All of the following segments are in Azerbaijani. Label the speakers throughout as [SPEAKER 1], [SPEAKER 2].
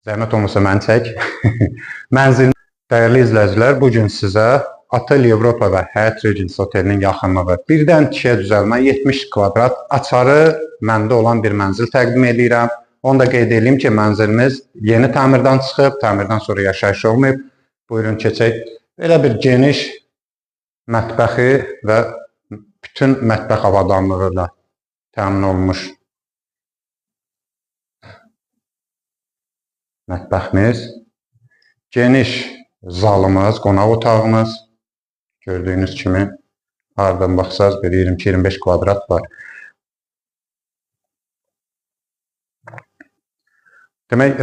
[SPEAKER 1] Zəhmət olmasa məni çək. Mənzil, dəyərli izləyicilər, bugün sizə Otel Avropa və Hyatt Regency Otelinin yaxınlığı, birdən ikiyə düzəlmə 70 kvadrat açarı məndə olan bir mənzil təqdim edirəm. Onu da qeyd edeyim ki, mənzilimiz yeni təmirdən çıxıb, təmirdən sonra yaşayış olmayıb. Buyurun keçək. Belə bir geniş mətbəxi və bütün mətbəx avadanlığı ilə təmin olunmuş mətbəximiz, geniş zalımız, qonaq otağımız, gördüyünüz kimi haradan baxsaz bir 22-25 kvadrat var. Demək,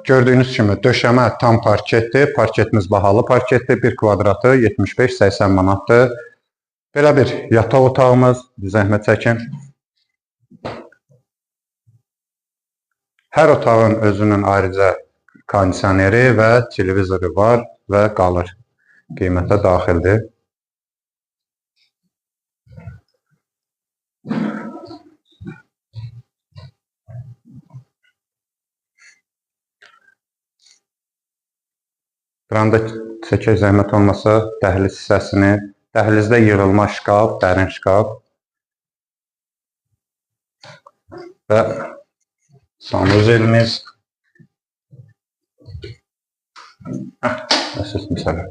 [SPEAKER 1] gördüyünüz kimi döşəmə tam parketdir, parketimiz bahalı parketdir, 1 kvadratı 75-80 manatdır. Belə bir yataq otağımız, zəhmət çəkin. Hər otağın özünün ayrıca kondisioneri və televizoru var və qalır. Qiymətə daxildir. Buranda çəkək zəhmət olmasa dəhliz hissəsini. Dəhlizdə yığılma şkaf, dərin şkaf və sanuzelimiz. Əsas məsələ.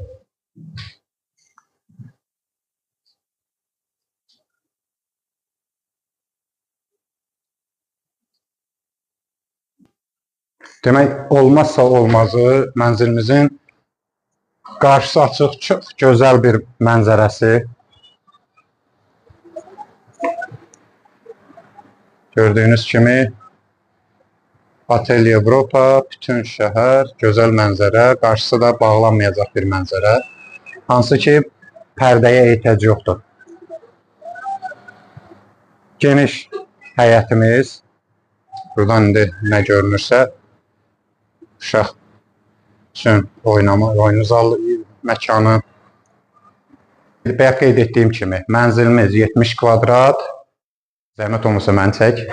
[SPEAKER 1] Demək, olmazsa olmazı mənzilimizin qarşısı açıq, çox gözəl bir mənzərəsi. Gördüyünüz kimi Otel Avropa, bütün şəhər, gözəl mənzərə, qarşısı da bağlanmayacaq bir mənzərə. Hansı ki, pərdəyə ehtiyac yoxdur. Geniş həyətimiz, buradan indi nə görünürsə, uşaq üçün oyun zalı məkanı. Bayaq qeyd etdiyim kimi, mənzilimiz 70 kvadrat, zəhmət olmasa məni çək.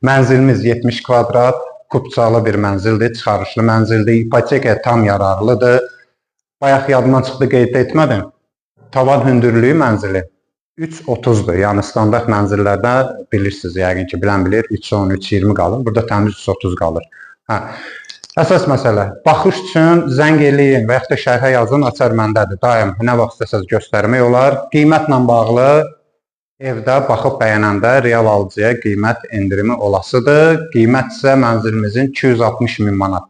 [SPEAKER 1] Mənzilimiz 70 kvadrat, kupçalı bir mənzildir, çıxarışlı mənzildir, ipoteka tam yararlıdır. Bayaq yadımdan çıxdı, qeyd etmədim. Tavan hündürlüyü mənzili 3.30-dur. Yəni standart mənzillərdə bilirsiniz, yəqin ki, bilən bilir, 3.10, 3.20 qalır. Burada təmiz 3.30 qalır. Əsas məsələ, baxış üçün zəng eləyin və yaxud da şərhə yazın, açar məndədir. Daim nə vaxt istəsəz göstərmək olar. Qiymətlə bağlı evdə baxıb bəyənəndə real alıcıya qiymət endirimi olasıdır. Qiymət isə mənzilimizin 260 min manat.